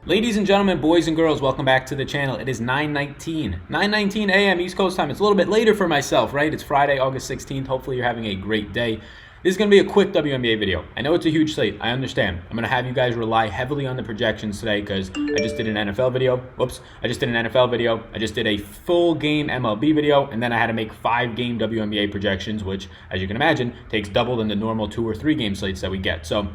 Ladies and gentlemen, boys and girls, welcome back to the channel. It is 9:19 a.m. East Coast time. It's a little bit later for myself, right? It's Friday, August 16th. Hopefully you're having a great day. This is going to be a quick WNBA video. I know it's a huge slate. I understand. I'm going to have you guys rely heavily on the projections today because I just did an NFL video. I just did an NFL video. I just did a full game MLB video, and then I had to make 5-game WNBA projections, which, as you can imagine, takes double than the normal 2 or 3 game slates that we get. So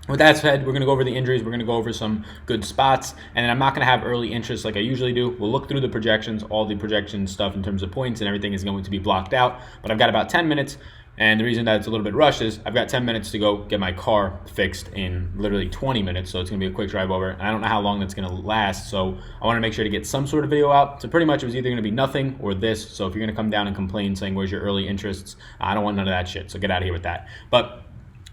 with that said, we're going to go over the injuries. We're going to go over some good spots. And I'm not going to have early interest like I usually do. We'll look through the projections. All the projection stuff in terms of points and everything is going to be blocked out. But I've got about 10 minutes. And the reason that it's a little bit rushed is I've got 10 minutes to go get my car fixed in literally 20 minutes. So it's going to be a quick drive over. And I don't know how long that's going to last. So I want to make sure to get some sort of video out. So pretty much it was either going to be nothing or this. So if you're going to come down and complain saying, where's your early interests? I don't want none of that shit. So get out of here with that. But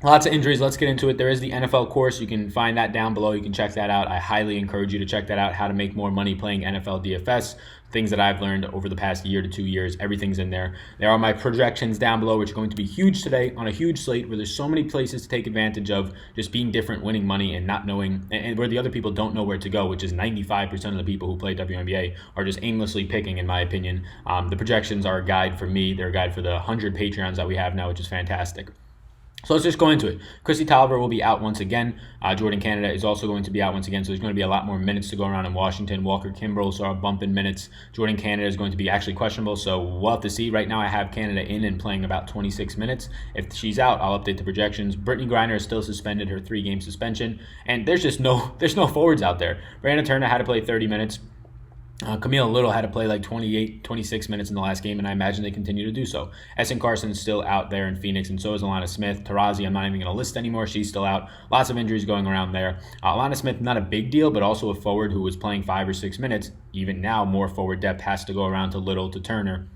lots of injuries. Let's get into it. There is the NFL course. You can find that down below. You can check that out. I highly encourage you to check that out. How to make more money playing NFL DFS. Things that I've learned over the past year to 2 years. Everything's in there. There are my projections down below, which are going to be huge today on a huge slate where there's so many places to take advantage of just being different, winning money, and not knowing, and where the other people don't know where to go, which is 95% of the people who play WNBA are just aimlessly picking, in my opinion. The projections are a guide for me. They're a guide for the 100 Patreons that we have now, which is fantastic. So let's just go into it. Chrissy Tolliver will be out once again. Jordan Canada is also going to be out once again, so there's going to be a lot more minutes to go around in Washington. Walker Kimbrell saw a bump in minutes. Jordan Canada is going to be actually questionable, so we'll have to see. Right now I have Canada in and playing about 26 minutes. If she's out, I'll update the projections. Brittany Griner is still suspended, her 3-game suspension, and there's no forwards out there. Brandon Turner had to play 30 minutes. Camille Little had to play like 26 minutes in the last game, and I imagine they continue to do so. Essen Carson is still out there in Phoenix, and so is Alana Smith. Tarazi, I'm not even going to list anymore. She's still out. Lots of injuries going around there. Alana Smith, not a big deal, but also a forward who was playing 5 or 6 minutes. Even now, more forward depth has to go around to Little, to Turner.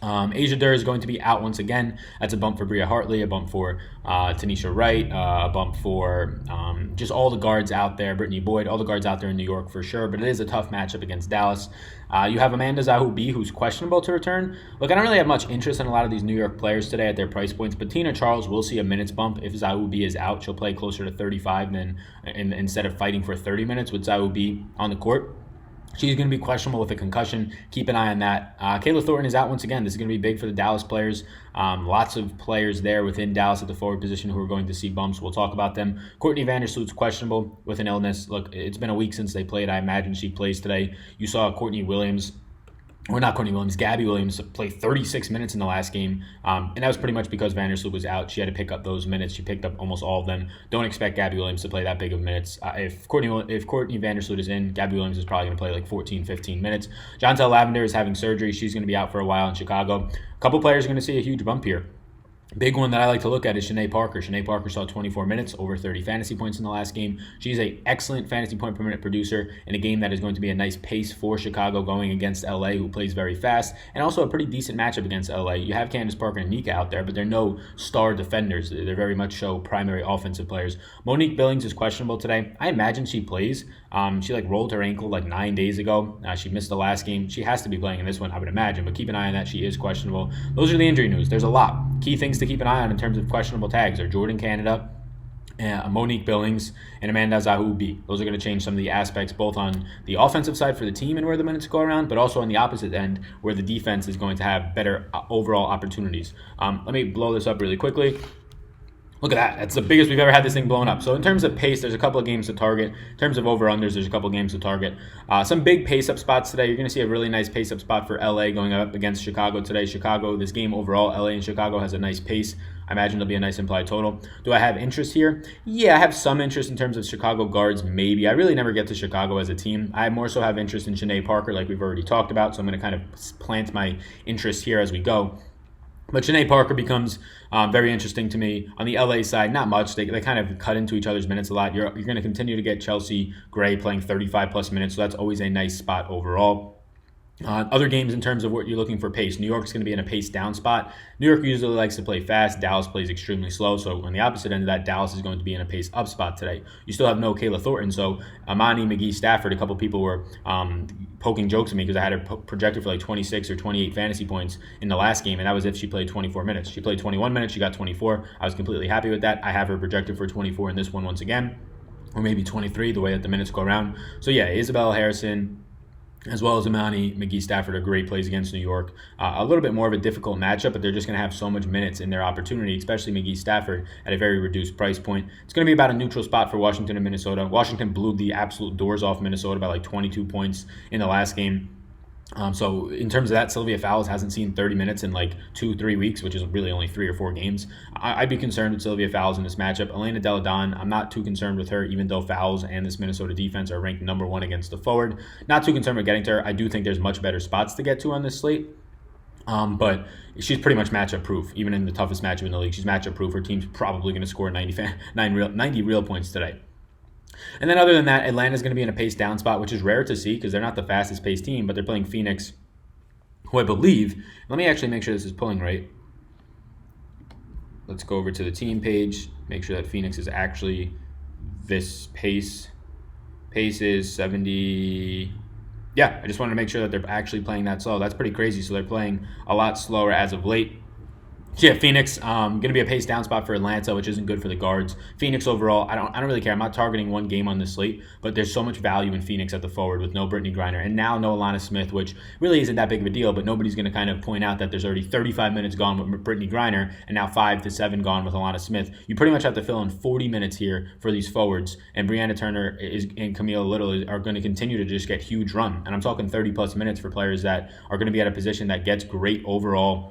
Asia Durr is going to be out once again. That's a bump for Bria Hartley, a bump for Tanisha Wright, a bump for just all the guards out there, Brittany Boyd, all the guards out there in New York for sure, but it is a tough matchup against Dallas. You have Amanda Zahubi, who's questionable to return. Look, I don't really have much interest in a lot of these New York players today at their price points, but Tina Charles will see a minutes bump. If Zahubi is out, she'll play closer to 35 than instead of fighting for 30 minutes with Zahubi on the court. She's going to be questionable with a concussion. Keep an eye on that. Kayla Thornton is out once again. This is going to be big for the Dallas players. Lots of players there within Dallas at the forward position who are going to see bumps. We'll talk about them. Courtney Vandersloot's questionable with an illness. Look, it's been a week since they played. I imagine she plays today. You saw Gabby Williams play 36 minutes in the last game, and that was pretty much because Vandersloot was out. She had to pick up those minutes. She picked up almost all of them. Don't expect Gabby Williams to play that big of minutes. If Courtney Vandersloot is in, Gabby Williams is probably going to play like 14, 15 minutes. Jontel Lavender is having surgery. She's going to be out for a while in Chicago. A couple players are going to see a huge bump here. Big one that I like to look at is Janae Parker. Janae Parker saw 24 minutes, over 30 fantasy points in the last game. She's an excellent fantasy point per minute producer in a game that is going to be a nice pace for Chicago going against LA, who plays very fast, and also a pretty decent matchup against LA. You have Candace Parker and Nika out there, but they're no star defenders. They're very much so primary offensive players. Monique Billings is questionable today. I imagine she plays. She rolled her ankle 9 days ago. She missed the last game. She has to be playing in this one, I would imagine, but keep an eye on that. She is questionable. Those are the injury news. There's a lot. Key things to keep an eye on in terms of questionable tags are Jordan Canada, Monique Billings, and Amanda Zahubi. Those are going to change some of the aspects both on the offensive side for the team and where the minutes go around, but also on the opposite end where the defense is going to have better overall opportunities. Let me blow this up really quickly. Look at that. That's the biggest we've ever had this thing blown up. So in terms of pace, there's a couple of games to target. In terms of over-unders, there's a couple of games to target. Some big pace-up spots today. You're going to see a really nice pace-up spot for LA going up against Chicago today. Chicago, this game overall, LA and Chicago has a nice pace. I imagine it'll be a nice implied total. Do I have interest here? Yeah, I have some interest in terms of Chicago guards, maybe. I really never get to Chicago as a team. I more so have interest in Janae Parker, like we've already talked about, so I'm going to kind of plant my interest here as we go. But Janae Parker becomes very interesting to me. On the LA side, not much. They kind of cut into each other's minutes a lot. You're going to continue to get Chelsea Gray playing 35-plus minutes, so that's always a nice spot overall. Other games in terms of what you're looking for pace. New York's going to be in a pace down spot. New York usually likes to play fast. Dallas plays extremely slow. So on the opposite end of that, Dallas is going to be in a pace up spot today. You still have no Kayla Thornton. So Amani McGee-Stafford, a couple people were poking jokes at me because I had her projected for 26 or 28 fantasy points in the last game, and that was if she played 24 minutes. She played 21 minutes. She got 24. I was completely happy with that. I have her projected for 24 in this one once again. or maybe 23, the way that the minutes go around. So yeah, Isabella Harrison, as well as Imani McGee-Stafford are great plays against New York. A little bit more of a difficult matchup, but they're just going to have so much minutes in their opportunity, especially McGee-Stafford at a very reduced price point. It's going to be about a neutral spot for Washington and Minnesota. Washington blew the absolute doors off Minnesota by like 22 points in the last game. So in terms of that, Sylvia Fowles hasn't seen 30 minutes in like 2-3 weeks, which is really only 3 or 4 games. I'd be concerned with Sylvia Fowles in this matchup. Elena Delle Donne, I'm not too concerned with her, even though Fowles and this Minnesota defense are ranked number 1 against the forward. Not too concerned with getting to her. I do think there's much better spots to get to on this slate. But she's pretty much matchup proof, even in the toughest matchup in the league. She's matchup proof. Her team's probably going to score 90 real points today. And then other than that, Atlanta's going to be in a pace down spot, which is rare to see because they're not the fastest paced team, but they're playing Phoenix, who I believe, let me actually make sure this is pulling right. Let's go over to the team page, make sure that Phoenix is actually this pace. Pace is 70. Yeah, I just wanted to make sure that they're actually playing that slow. That's pretty crazy. So they're playing a lot slower as of late. Yeah, Phoenix, going to be a pace down spot for Atlanta, which isn't good for the guards. Phoenix overall, I don't really care. I'm not targeting one game on this slate, but there's so much value in Phoenix at the forward with no Brittany Griner and now no Alana Smith, which really isn't that big of a deal, but nobody's going to kind of point out that there's already 35 minutes gone with Brittany Griner and now 5 to 7 gone with Alana Smith. You pretty much have to fill in 40 minutes here for these forwards, and Brianna Turner and Camille Little are going to continue to just get huge run. And I'm talking 30-plus minutes for players that are going to be at a position that gets great overall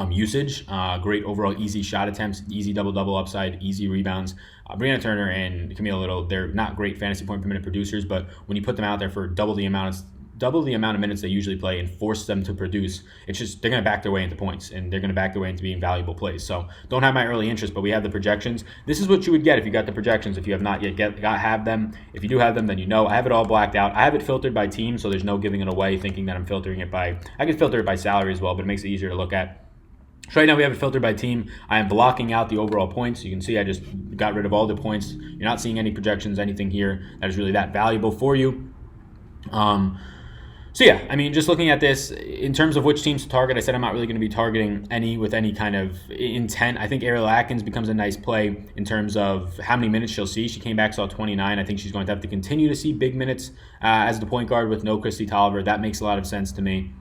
usage, great overall easy shot attempts, easy double-double upside, easy rebounds. Brianna Turner and Camille Little, they're not great fantasy point per minute producers, but when you put them out there for double the amount of minutes they usually play and force them to produce, it's just they're going to back their way into points and they're going to back their way into being valuable plays. So don't have my early interest, but we have the projections. This is what you would get if you got the projections. If you have not yet have them, if you do have them, then you know. I have it all blacked out. I have it filtered by team, so there's no giving it away thinking that I'm filtering it by. I could filter it by salary as well, but it makes it easier to look at. So right now we have it filtered by team. I am blocking out the overall points. You can see I just got rid of all the points. You're not seeing any projections, anything here that is really that valuable for you. So yeah, I mean, just looking at this, in terms of which teams to target, I said I'm not really going to be targeting any with any kind of intent. I think Ariel Atkins becomes a nice play in terms of how many minutes she'll see. She came back, saw 29. I think she's going to have to continue to see big minutes as the point guard with no Christy Tolliver. That makes a lot of sense to me.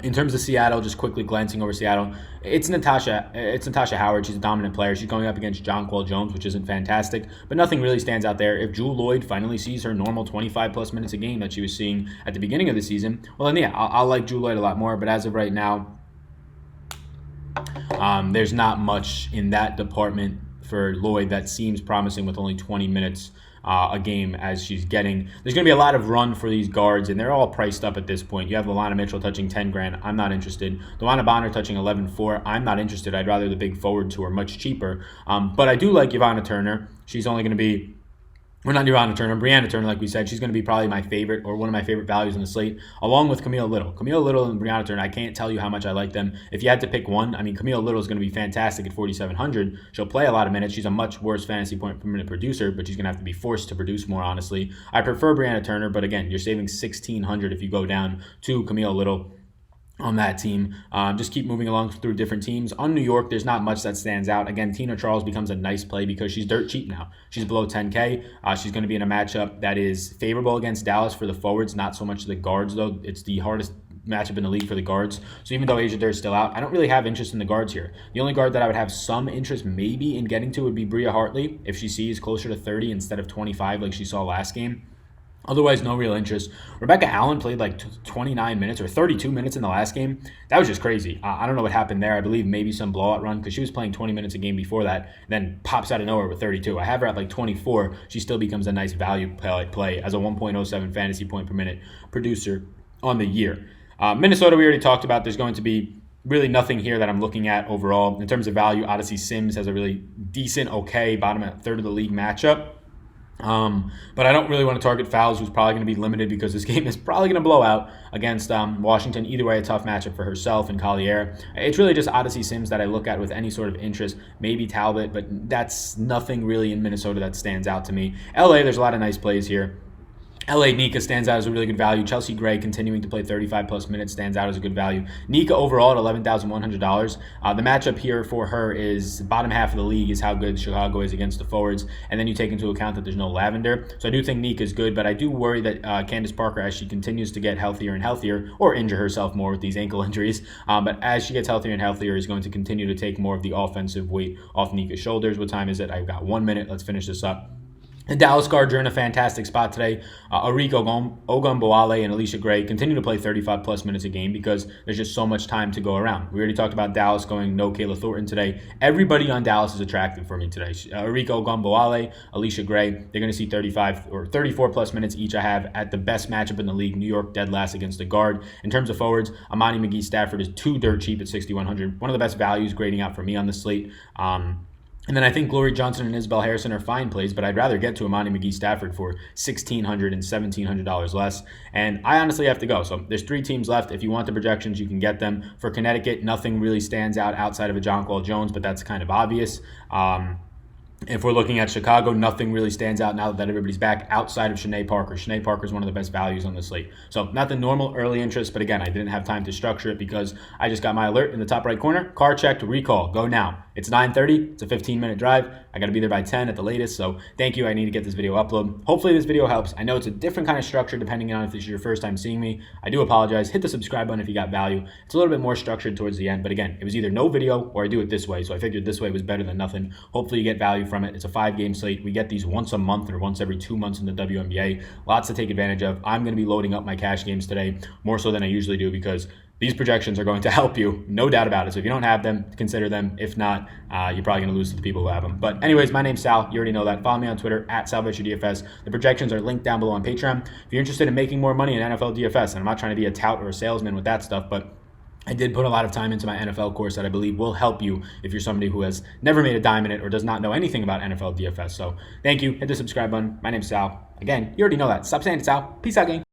In terms of Seattle, just quickly glancing over Seattle, it's Natasha Howard. She's a dominant player. She's going up against Jonquel Jones, which isn't fantastic, but nothing really stands out there. If Jewel Lloyd finally sees her normal 25-plus minutes a game that she was seeing at the beginning of the season, well, then yeah, I'll like Jewel Lloyd a lot more, but as of right now, there's not much in that department for Lloyd that seems promising with only 20 minutes a game as she's getting. There's going to be a lot of run for these guards, and they're all priced up at this point. You have Alana Mitchell touching 10 grand. I'm not interested. DeWanna Bonner touching 11.4. I'm not interested. I'd rather the big forwards who are much cheaper. But I do like Ivana Turner. She's only going to be Brianna Turner, like we said, she's going to be probably my favorite or one of my favorite values in the slate, along with Camille Little. Camille Little and Brianna Turner, I can't tell you how much I like them. If you had to pick one, I mean, Camille Little is going to be fantastic at 4,700. She'll play a lot of minutes. She's a much worse fantasy point per minute producer, but she's going to have to be forced to produce more, honestly. I prefer Brianna Turner, but again, you're saving 1,600 if you go down to Camille Little on that team. Just keep moving along through different teams. On New York, there's not much that stands out. Again, Tina Charles becomes a nice play because she's dirt cheap now. She's below 10K. She's going to be in a matchup that is favorable against Dallas for the forwards, not so much the guards, though. It's the hardest matchup in the league for the guards. So even though Asia Durr is still out, I don't really have interest in the guards here. The only guard that I would have some interest maybe in getting to would be Bria Hartley if she sees closer to 30 instead of 25 like she saw last game. Otherwise, no real interest. Rebecca Allen played like 29 minutes or 32 minutes in the last game. That was just crazy. I don't know what happened there. I believe maybe some blowout run because she was playing 20 minutes a game before that, then pops out of nowhere with 32. I have her at like 24. She still becomes a nice value play as a 1.07 fantasy point per minute producer on the year. Minnesota, we already talked about. There's going to be really nothing here that I'm looking at overall. In terms of value, Odyssey Sims has a really decent, okay, bottom at third of the league matchup. But I don't really want to target Fowles, who's probably going to be limited because this game is probably going to blow out against Washington. Either way, a tough matchup for herself and Collier. It's really just Odyssey Sims that I look at with any sort of interest. Maybe Talbot, but that's nothing really in Minnesota that stands out to me. LA, there's a lot of nice plays here. LA Nika stands out as a really good value. Chelsea Gray continuing to play 35 plus minutes stands out as a good value. Nika overall at $11,100. The matchup here for her is bottom half of the league is how good Chicago is against the forwards, and then you take into account that there's no Lavender. So I do think Nika is good, but I do worry that Candace Parker, as she continues to get healthier and healthier, or injure herself more with these ankle injuries, but as she gets healthier and healthier, is going to continue to take more of the offensive weight off Nika's shoulders. What time is it? I've got 1 minute. Let's finish this up. The Dallas Guards are in a fantastic spot today. Ariko Ogunbowale and Alicia Gray continue to play 35 plus minutes a game because there's just so much time to go around. We already talked about Dallas going no Kayla Thornton today. Everybody on Dallas is attractive for me today. Ariko Ogunbowale, Alicia Gray, they're going to see 35 or 34 plus minutes each. I have at the best matchup in the league, New York dead last against the guard. In terms of forwards, Amani McGee-Stafford is too dirt cheap at $6,100. One of the best values grading out for me on the slate. And then I think Glory Johnson and Isabel Harrison are fine plays, but I'd rather get to Amani McGee-Stafford for $1,600 and $1,700 less. And I honestly have to go. So there's 3 teams left. If you want the projections, you can get them. For Connecticut, nothing really stands out outside of a Jonquil Jones, but that's kind of obvious. If we're looking at Chicago, nothing really stands out now that everybody's back outside of Janae Parker. Janae Parker is one of the best values on the slate. So not the normal early interest, but again, I didn't have time to structure it because I just got my alert in the top right corner. Car checked, recall, go now. It's 9:30. It's a 15-minute drive. I got to be there by 10 at the latest. So thank you. I need to get this video uploaded. Hopefully this video helps. I know it's a different kind of structure depending on if this is your first time seeing me. I do apologize. Hit the subscribe button if you got value. It's a little bit more structured towards the end. But again, it was either no video or I do it this way. So I figured this way was better than nothing. Hopefully you get value from it. It's a 5-game slate. We get these once a month or once every 2 months in the WNBA. Lots to take advantage of. I'm going to be loading up my cash games today more so than I usually do because these projections are going to help you, no doubt about it. So if you don't have them, consider them. If not, you're probably going to lose to the people who have them. But anyways, my name's Sal. You already know that. Follow me on Twitter at SalVetriDFS. The projections are linked down below on Patreon. If you're interested in making more money in NFL DFS, and I'm not trying to be a tout or a salesman with that stuff, but I did put a lot of time into my NFL course that I believe will help you if you're somebody who has never made a dime in it or does not know anything about NFL DFS. So thank you. Hit the subscribe button. My name's Sal. Again, you already know that. Stop saying it's Sal. Peace out, gang.